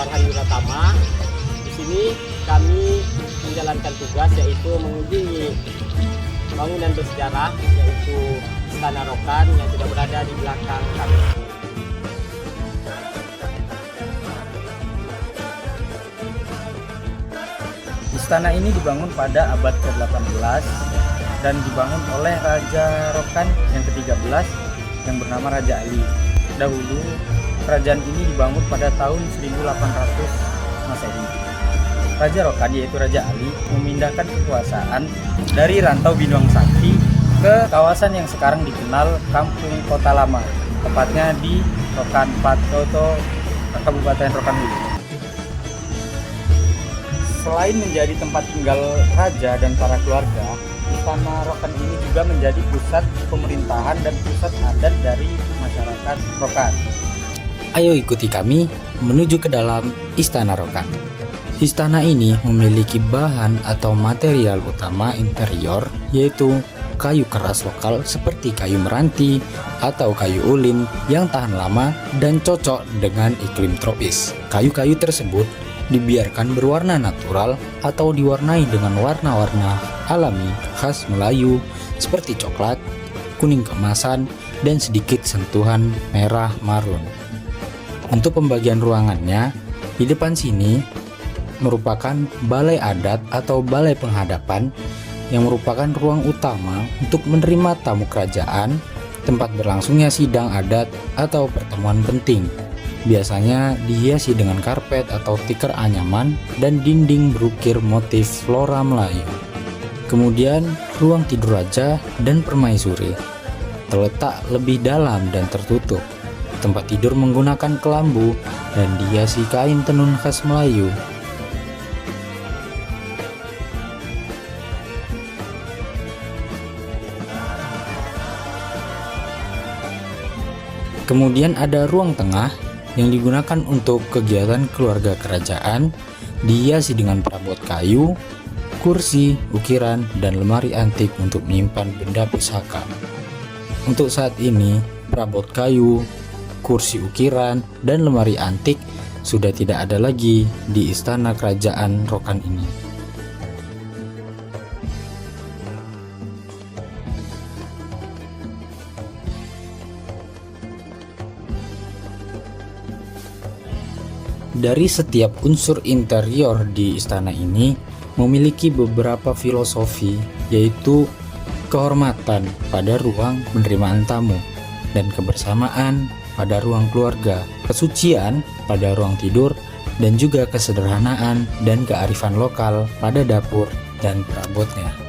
Farhan Yuratama. Di sini kami menjalankan tugas yaitu mengunjungi bangunan bersejarah yaitu Istana Rokan yang sudah berada di belakang kami. Istana ini dibangun pada abad ke-18 dan dibangun oleh Raja Rokan yang ke-13 yang bernama Raja Ali. Dahulu kerajaan ini dibangun pada tahun 1800 Masehi. Raja Rokan yaitu Raja Ali memindahkan kekuasaan dari Rantau Binuang Sakti ke kawasan yang sekarang dikenal Kampung Kota Lama, tepatnya di Rokan Patoto, Kabupaten Rokan Hulu. Selain menjadi tempat tinggal raja dan para keluarga, Istana Rokan ini juga menjadi pusat pemerintahan dan pusat adat dari masyarakat Rokan. Ayo ikuti kami menuju ke dalam Istana Rokan. Istana ini memiliki bahan atau material utama interior yaitu kayu keras lokal seperti kayu meranti atau kayu ulin yang tahan lama dan cocok dengan iklim tropis. Kayu-kayu tersebut dibiarkan berwarna natural atau diwarnai dengan warna-warna alami khas Melayu seperti coklat, kuning keemasan, dan sedikit sentuhan merah marun. Untuk pembagian ruangannya, di depan sini merupakan balai adat atau balai penghadapan yang merupakan ruang utama untuk menerima tamu kerajaan, tempat berlangsungnya sidang adat atau pertemuan penting. Biasanya dihiasi dengan karpet atau tikar anyaman dan dinding berukir motif flora Melayu. Kemudian ruang tidur raja dan permaisuri terletak lebih dalam dan tertutup. Tempat tidur menggunakan kelambu dan dihiasi kain tenun khas Melayu. Kemudian ada ruang tengah yang digunakan untuk kegiatan keluarga kerajaan, dihiasi dengan perabot kayu, kursi, ukiran, dan lemari antik untuk menyimpan benda pusaka. Untuk saat ini, perabot kayu, kursi ukiran, dan lemari antik sudah tidak ada lagi di Istana Kerajaan Rokan ini. Dari setiap unsur interior di istana ini memiliki beberapa filosofi, yaitu kehormatan pada ruang penerimaan tamu dan kebersamaan pada ruang keluarga, kesucian pada ruang tidur, dan juga kesederhanaan dan kearifan lokal pada dapur dan perabotnya.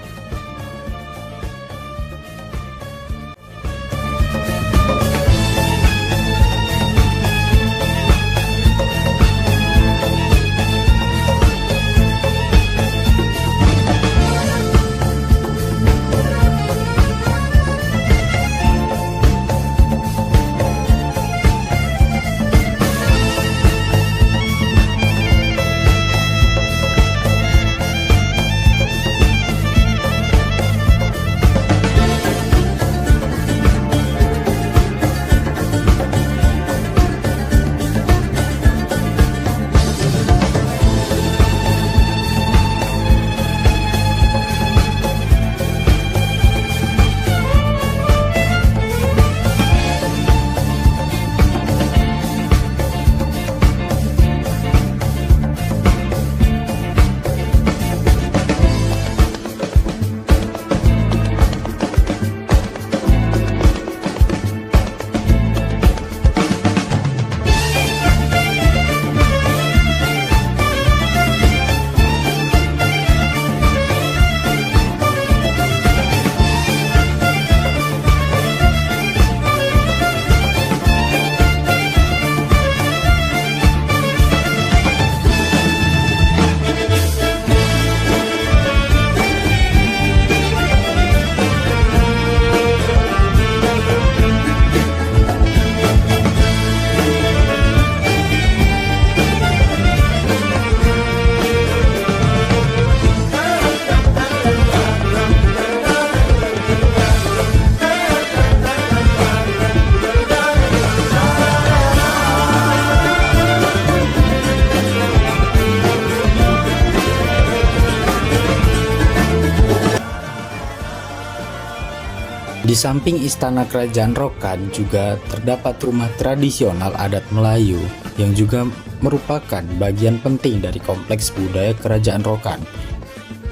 Di samping istana kerajaan Rokan juga terdapat rumah tradisional adat Melayu yang juga merupakan bagian penting dari kompleks budaya kerajaan Rokan.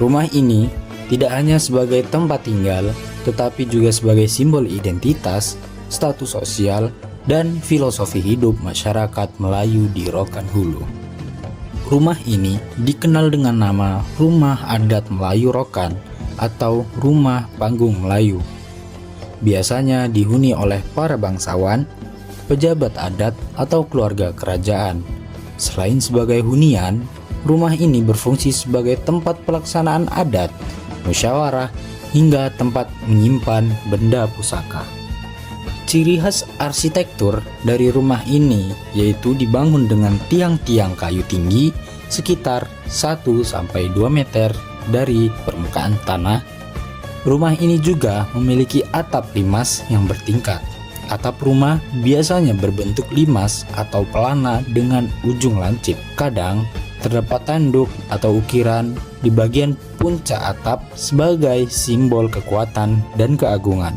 Rumah ini tidak hanya sebagai tempat tinggal, tetapi juga sebagai simbol identitas, status sosial, dan filosofi hidup masyarakat Melayu di Rokan Hulu. Rumah ini dikenal dengan nama Rumah Adat Melayu Rokan atau Rumah Panggung Melayu. Biasanya dihuni oleh para bangsawan, pejabat adat, atau keluarga kerajaan. Selain sebagai hunian, rumah ini berfungsi sebagai tempat pelaksanaan adat, musyawarah, hingga tempat menyimpan benda pusaka. Ciri khas arsitektur dari rumah ini yaitu dibangun dengan tiang-tiang kayu tinggi sekitar 1-2 meter dari permukaan tanah. Rumah ini juga memiliki atap limas yang bertingkat. Atap rumah biasanya berbentuk limas atau pelana dengan ujung lancip. Kadang terdapat tanduk atau ukiran di bagian puncak atap sebagai simbol kekuatan dan keagungan.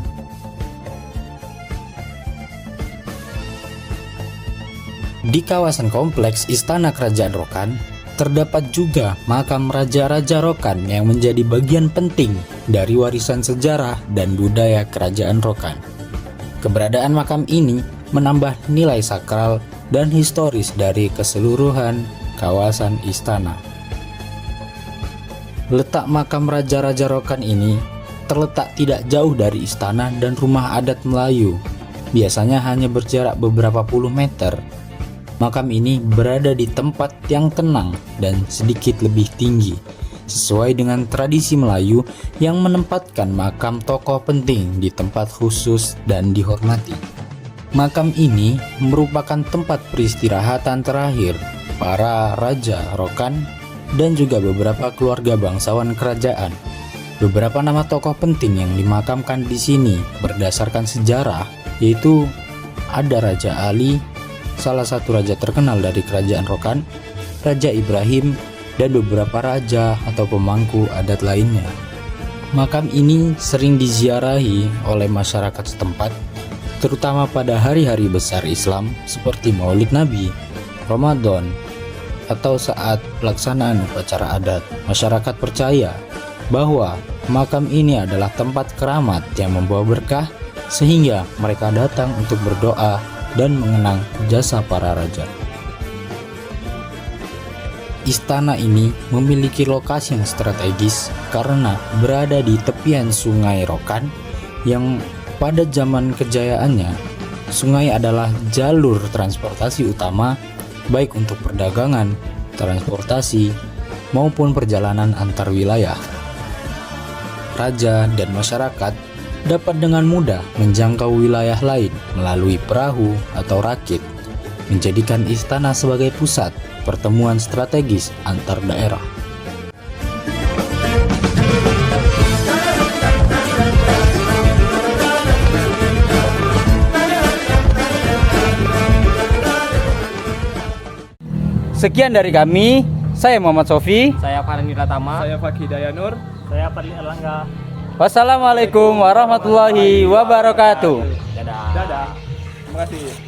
Di kawasan kompleks Istana Kerajaan Rokan, terdapat juga makam Raja-Raja Rokan yang menjadi bagian penting dari warisan sejarah dan budaya Kerajaan Rokan. Keberadaan makam ini menambah nilai sakral dan historis dari keseluruhan kawasan istana. Letak makam Raja-Raja Rokan ini terletak tidak jauh dari istana dan rumah adat Melayu, biasanya hanya berjarak beberapa puluh meter. Makam ini berada di tempat yang tenang dan sedikit lebih tinggi, sesuai dengan tradisi Melayu yang menempatkan makam tokoh penting di tempat khusus dan dihormati. Makam ini merupakan tempat peristirahatan terakhir para Raja Rokan dan juga beberapa keluarga bangsawan kerajaan. Beberapa nama tokoh penting yang dimakamkan di sini berdasarkan sejarah, yaitu ada Raja Ali, salah satu raja terkenal dari kerajaan Rokan, Raja Ibrahim, dan beberapa raja atau pemangku adat lainnya. Makam ini sering diziarahi oleh masyarakat setempat, terutama pada hari-hari besar Islam seperti Maulid Nabi, Ramadan, atau saat pelaksanaan upacara adat. Masyarakat percaya bahwa makam ini adalah tempat keramat yang membawa berkah, sehingga mereka datang untuk berdoa dan mengenang jasa para raja. Istana ini memiliki lokasi yang strategis karena berada di tepian Sungai Rokan yang pada zaman kejayaannya, sungai adalah jalur transportasi utama baik untuk perdagangan, transportasi, maupun perjalanan antar wilayah. Raja dan masyarakat dapat dengan mudah menjangkau wilayah lain melalui perahu atau rakit, menjadikan istana sebagai pusat pertemuan strategis antar daerah. Sekian dari kami, saya Muhammad Sofi. Saya Farhan Wiratama. Saya Fakih Dayanur. Saya Fadli Erlangga. Wassalamualaikum warahmatullahi wabarakatuh. Dadah. Dadah. Terima kasih.